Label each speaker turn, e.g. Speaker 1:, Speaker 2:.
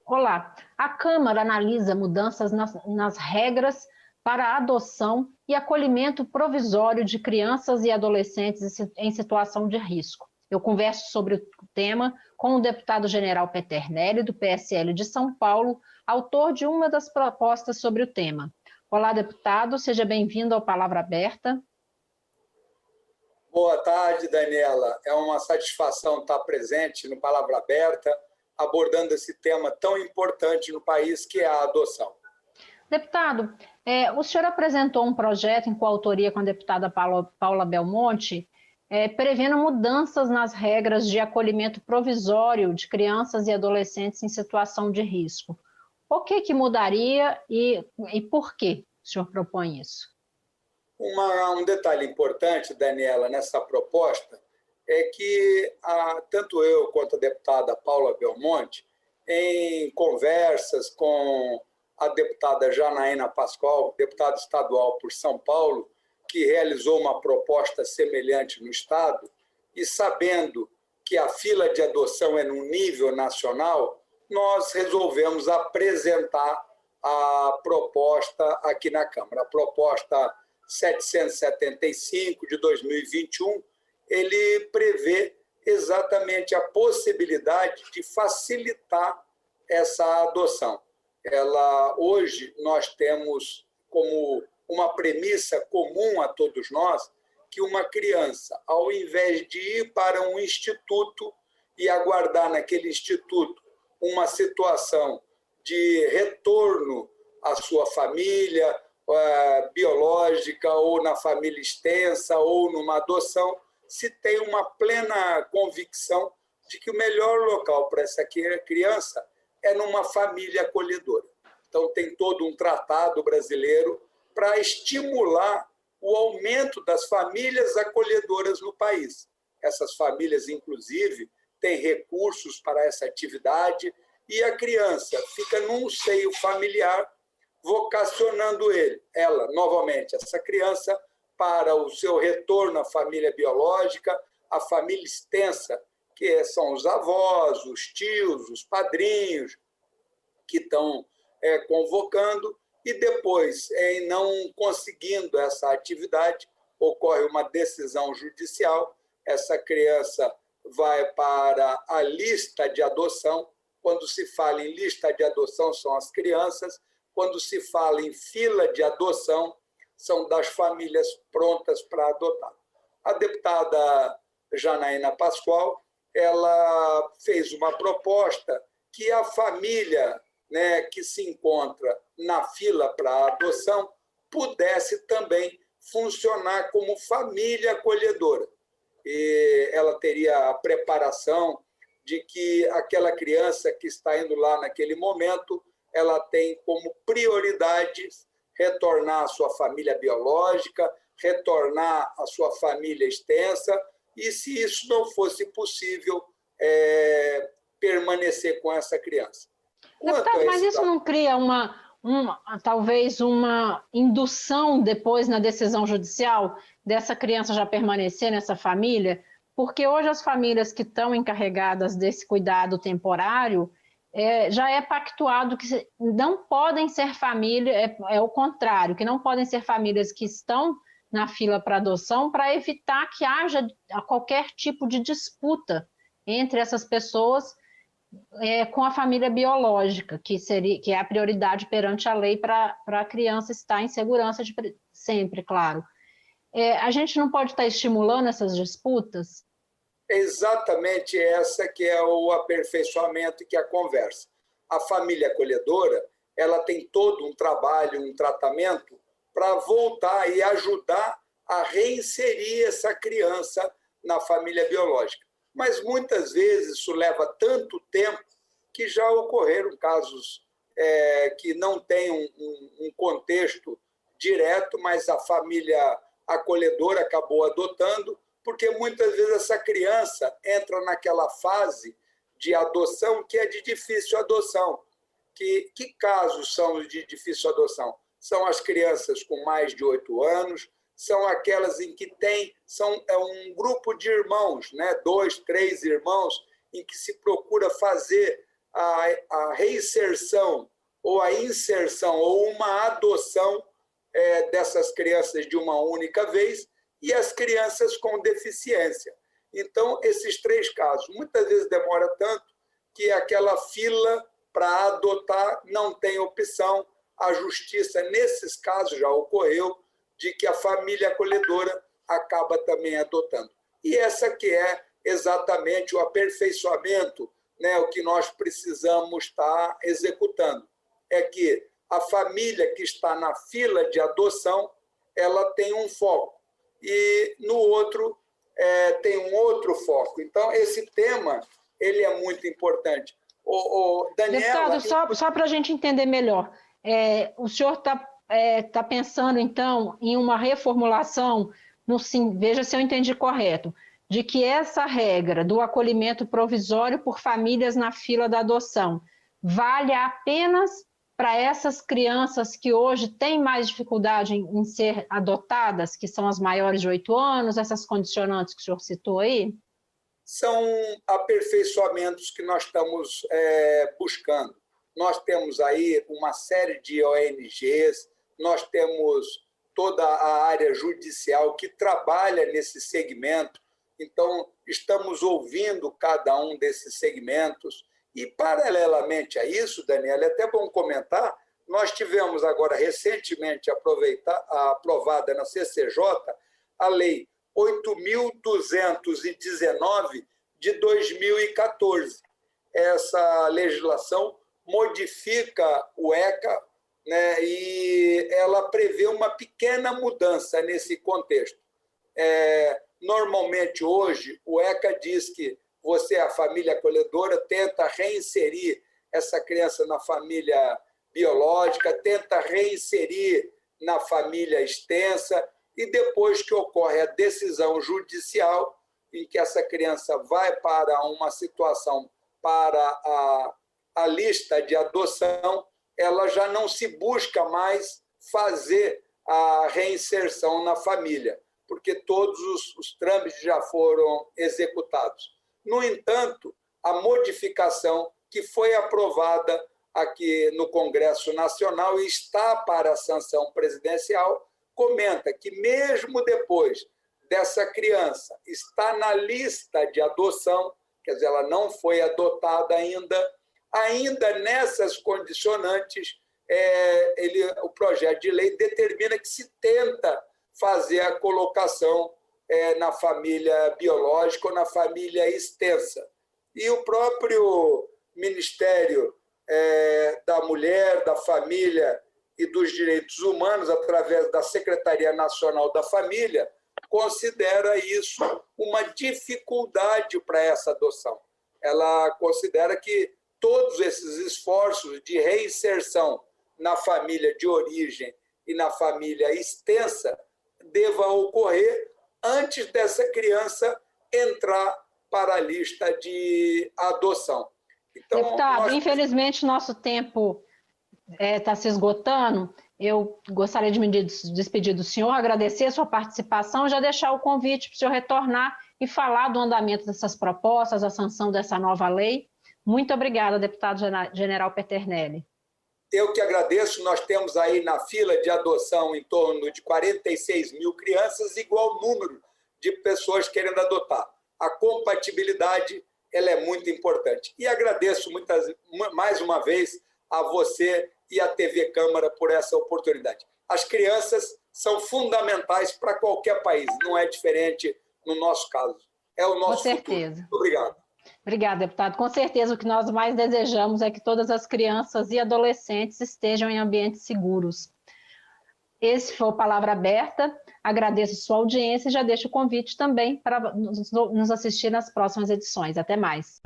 Speaker 1: Olá, a Câmara analisa mudanças nas regras para a adoção e acolhimento provisório de crianças e adolescentes em situação de risco. Eu converso sobre o tema com o deputado general Peternelli, do PSL de São Paulo, autor de uma das propostas sobre o tema. Olá, deputado, seja bem-vindo ao Palavra Aberta.
Speaker 2: Boa tarde, Daniela. É uma satisfação estar presente no Palavra Aberta, abordando esse tema tão importante no país, que é a adoção.
Speaker 1: Deputado, o senhor apresentou um projeto em coautoria com a deputada Paula Belmonte, prevendo mudanças nas regras de acolhimento provisório de crianças e adolescentes em situação de risco. O que mudaria e por que o senhor propõe isso?
Speaker 2: Um detalhe importante, Daniela, nessa proposta é que tanto eu quanto a deputada Paula Belmonte, em conversas com a deputada Janaína Pascoal, deputada estadual por São Paulo, que realizou uma proposta semelhante no Estado, e sabendo que a fila de adoção é no nível nacional, nós resolvemos apresentar a proposta aqui na Câmara. A proposta 775 de 2021, ele prevê exatamente a possibilidade de facilitar essa adoção. Hoje nós temos como uma premissa comum a todos nós que uma criança, ao invés de ir para um instituto e aguardar naquele instituto uma situação de retorno à sua família biológica ou na família extensa ou numa adoção, se tem uma plena convicção de que o melhor local para essa criança é numa família acolhedora. Então, tem todo um tratado brasileiro para estimular o aumento das famílias acolhedoras no país. Essas famílias, inclusive, têm recursos para essa atividade e a criança fica num seio familiar, vocacionando ela, novamente, essa criança, para o seu retorno à família biológica, à família extensa, que são os avós, os tios, os padrinhos, que estão convocando, e depois, em não conseguindo essa atividade, ocorre uma decisão judicial, essa criança vai para a lista de adoção. Quando se fala em lista de adoção, são as crianças. Quando se fala em fila de adoção, são das famílias prontas para adotar. A deputada Janaína Pascoal, ela fez uma proposta que a família, que se encontra na fila para adoção pudesse também funcionar como família acolhedora. E ela teria a preparação de que aquela criança que está indo lá naquele momento, ela tem como prioridade retornar à sua família biológica, retornar à sua família extensa, e se isso não fosse possível, permanecer com essa criança.
Speaker 1: Deputado, mas isso não cria talvez uma indução depois na decisão judicial dessa criança já permanecer nessa família? Porque hoje as famílias que estão encarregadas desse cuidado temporário, já é pactuado que não podem ser família, é o contrário, que não podem ser famílias que estão na fila para adoção para evitar que haja qualquer tipo de disputa entre essas pessoas com a família biológica, que é a prioridade perante a lei para a criança estar em segurança sempre, claro. A gente não pode estar estimulando essas disputas?
Speaker 2: Exatamente essa que é o aperfeiçoamento e que é a conversa. A família acolhedora, ela tem todo um trabalho, um tratamento para voltar e ajudar a reinserir essa criança na família biológica. Mas muitas vezes isso leva tanto tempo que já ocorreram casos que não têm um contexto direto, mas a família acolhedora acabou adotando, porque muitas vezes essa criança entra naquela fase de adoção que é de difícil adoção. Que casos são de difícil adoção? São as crianças com mais de 8 anos, são aquelas em que é um grupo de irmãos, 2, 3 irmãos, em que se procura fazer a reinserção ou a inserção ou uma adoção dessas crianças de uma única vez e as crianças com deficiência. Então, esses 3 casos, muitas vezes demora tanto que aquela fila para adotar não tem opção. A justiça, nesses casos, já ocorreu, de que a família acolhedora acaba também adotando. E essa que é exatamente o aperfeiçoamento, né, o que nós precisamos estar executando. É que a família que está na fila de adoção, ela tem um foco. E no outro, tem um outro foco. Então, esse tema ele é muito importante.
Speaker 1: Daniela... Deputado, só para a gente entender melhor, o senhor está pensando, então, em uma reformulação, veja se eu entendi correto, de que essa regra do acolhimento provisório por famílias na fila da adoção vale apenas para essas crianças que hoje têm mais dificuldade em ser adotadas, que são as maiores de 8 anos, essas condicionantes que o senhor citou aí?
Speaker 2: São aperfeiçoamentos que nós estamos buscando. Nós temos aí uma série de ONGs, nós temos toda a área judicial que trabalha nesse segmento, então estamos ouvindo cada um desses segmentos. E, paralelamente a isso, Daniela, é até bom comentar, nós tivemos agora recentemente aprovada na CCJ a Lei 8.219 de 2014. Essa legislação modifica o ECA, né, e ela prevê uma pequena mudança nesse contexto. Normalmente, hoje, o ECA diz que você, a família acolhedora, tenta reinserir essa criança na família biológica, tenta reinserir na família extensa, e depois que ocorre a decisão judicial, em que essa criança vai para uma situação, para a lista de adoção, ela já não se busca mais fazer a reinserção na família, porque todos os trâmites já foram executados. No entanto, a modificação que foi aprovada aqui no Congresso Nacional e está para a sanção presidencial, comenta que mesmo depois dessa criança estar na lista de adoção, quer dizer, ela não foi adotada ainda nessas condicionantes, o projeto de lei determina que se tenta fazer a colocação na família biológica ou na família extensa. E o próprio Ministério da Mulher, da Família e dos Direitos Humanos, através da Secretaria Nacional da Família, considera isso uma dificuldade para essa adoção. Ela considera que todos esses esforços de reinserção na família de origem e na família extensa deva ocorrer antes dessa criança entrar para a lista de adoção.
Speaker 1: Então, deputado, infelizmente, nosso tempo está se esgotando. Eu gostaria de me despedir do senhor, agradecer a sua participação e já deixar o convite para o senhor retornar e falar do andamento dessas propostas, a sanção dessa nova lei. Muito obrigada, deputado General Peternelli.
Speaker 2: Eu que agradeço. Nós temos aí na fila de adoção em torno de 46 mil crianças, igual número de pessoas querendo adotar. A compatibilidade ela é muito importante. E agradeço mais uma vez a você e a TV Câmara por essa oportunidade. As crianças são fundamentais para qualquer país, não é diferente no nosso caso. É o nosso futuro. Com certeza. Muito obrigado.
Speaker 1: Obrigada, deputado. Com certeza, o que nós mais desejamos é que todas as crianças e adolescentes estejam em ambientes seguros. Esse foi o Palavra Aberta. Agradeço sua audiência e já deixo o convite também para nos assistir nas próximas edições. Até mais.